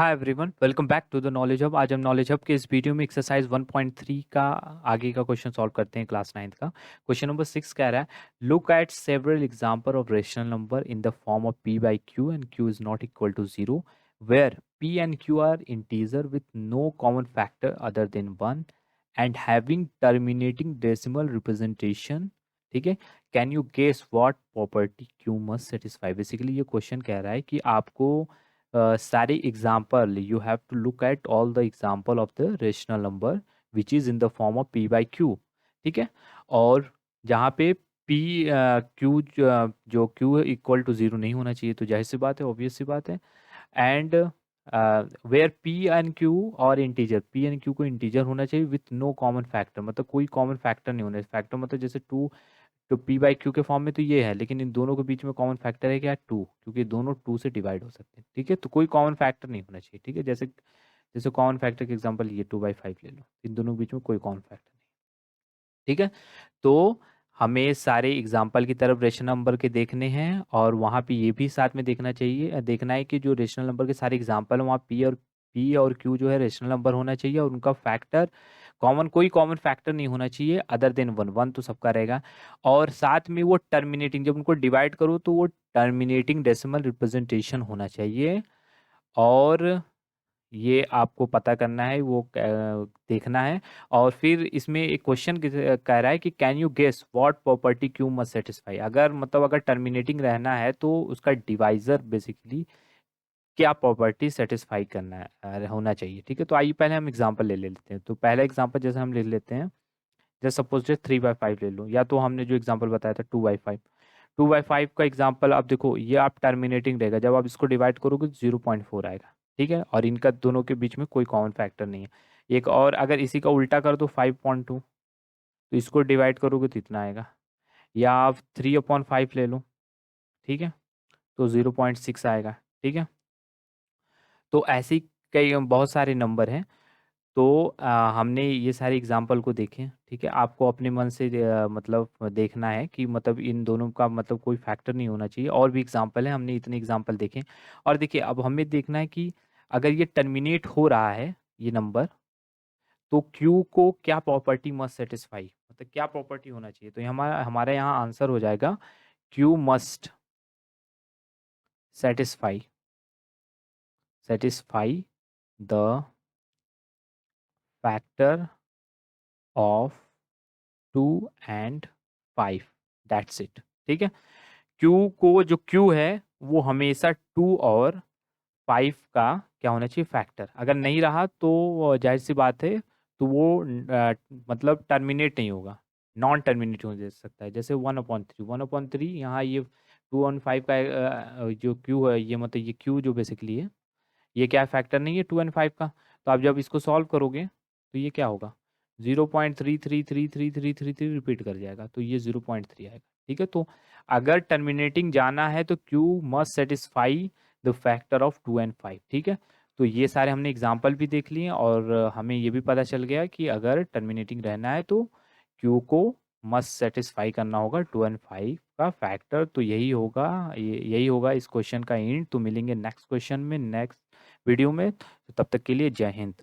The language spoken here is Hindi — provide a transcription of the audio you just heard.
Hi everyone, welcome back to the knowledge hub. आज हम नॉलेज हब के इस वीडियो में एक्सरसाइज 1.3 का आगे का क्वेश्चन सॉल्व करते हैं। क्लास 9th का क्वेश्चन नंबर 6 कह रहा है, look at several example of rational number in the form of p by q and q is not equal to 0 where p and q are integer with no common factor other than 1 and having terminating decimal representation. ठीक है, can you guess what property q must satisfy. Basically ये क्वेश्चन कह रहा है कि आपको सारे example, you have to look at all the example of the rational number which is in the form of p by q। ठीक है, और जहाँ पे p q जो q इक्वल टू 0 नहीं होना चाहिए, तो जाहिर सी बात है, ऑब्वियस सी बात है। And where p and q are integer, p and q को इंटीजर होना चाहिए विथ नो कॉमन फैक्टर, मतलब कोई कॉमन फैक्टर नहीं होना। फैक्टर मतलब जैसे 2, तो p बाई क्यू के फॉर्म में तो ये है, लेकिन इन दोनों के बीच में कॉमन फैक्टर है क्या, 2, क्योंकि दोनों 2 से डिवाइड हो सकते हैं। ठीक है, तो कोई कॉमन फैक्टर नहीं होना चाहिए। ठीक है, जैसे जैसे कॉमन फैक्टर के एग्जांपल ये 2/5 ले लो, इन दोनों के बीच में कोई कॉमन फैक्टर नहीं। ठीक है, तो हमें सारे एग्जाम्पल की तरफ रेशनल नंबर के देखने हैं, और वहाँ पे ये भी साथ में देखना चाहिए, देखना है कि जो रेशनल नंबर के सारे एग्जाम्पल हैं वहाँ p और q जो है रेशनल नंबर होना चाहिए, और उनका फैक्टर कॉमन, कोई कॉमन फैक्टर नहीं होना चाहिए अदर देन 1। 1 तो सबका रहेगा, और साथ में वो टर्मिनेटिंग, जब उनको डिवाइड करो तो वो टर्मिनेटिंग डेसिमल रिप्रेजेंटेशन होना चाहिए। और ये आपको पता करना है, वो देखना है। और फिर इसमें एक क्वेश्चन कह रहा है कि can you guess what property q must satisfy. अगर मतलब अगर टर्मिनेटिंग रहना है तो उसका डिवाइजर बेसिकली क्या प्रॉपर्टी सेटिस्फाई करना है, होना चाहिए। ठीक है, तो आइए पहले हम एग्जांपल ले लेते हैं। तो पहला एग्जांपल जैसे हम ले लेते हैं, जैसे सपोज 3/5 ले लो, या तो हमने जो एग्जांपल बताया था 2/5। 2/5 का एग्जांपल, अब देखो ये आप टर्मिनेटिंग रहेगा, जब आप इसको डिवाइड करोगे तो 0.4 आएगा। ठीक है, और इनका दोनों के बीच में कोई कॉमन फैक्टर नहीं है। एक और अगर इसी का उल्टा कर दो 5.2, तो इसको डिवाइड करोगे तो इतना आएगा। या आप 3/5 ले लो, ठीक है, तो 0.6 आएगा। ठीक है, तो ऐसी कई बहुत सारे नंबर हैं। तो हमने ये सारे एग्जाम्पल को देखें। ठीक है, आपको अपने मन से मतलब देखना है कि मतलब इन दोनों का मतलब कोई फैक्टर नहीं होना चाहिए। और भी एग्जाम्पल है, हमने इतने एग्जाम्पल देखे। और देखिए अब हमें देखना है कि अगर ये टर्मिनेट हो रहा है ये नंबर, तो क्यू को क्या प्रॉपर्टी मस्ट सेटिस्फाई, मतलब क्या प्रॉपर्टी होना चाहिए। तो ये हमारा हमारे यहाँ आंसर हो जाएगा, Q must satisfy satisfy the factor of 2 and 5, that's it. ठीक है, क्यू को, जो क्यू है वो हमेशा 2 और 5 का क्या होना चाहिए, फैक्टर। अगर नहीं रहा तो जाहिर सी बात है, तो वो मतलब टर्मिनेट नहीं होगा, नॉन टर्मिनेट हो जा सकता है। जैसे 1/3, 1/3 यहाँ ये 2 और 5 का जो क्यू है, ये मतलब ये क्यू जो बेसिकली है, ये क्या फैक्टर नहीं है 2 and 5 का। तो आप जब इसको सॉल्व करोगे तो ये क्या होगा, 0.333333 रिपीट कर जाएगा, तो ये 0.3 आएगा। ठीक है, तो अगर टर्मिनेटिंग जाना है तो Q must satisfy the factor of 2 and 5। ठीक है, तो ये सारे हमने एग्जाम्पल भी देख लिए, और हमें ये भी पता चल गया कि अगर टर्मिनेटिंग रहना है तो क्यू को मस्ट सेटिस्फाई करना होगा 2 and 5 का फैक्टर। तो यही होगा, यही होगा इस क्वेश्चन का एंड। तो मिलेंगे नेक्स्ट क्वेश्चन में, नेक्स्ट वीडियो में। तो तब तक के लिए जय हिंद।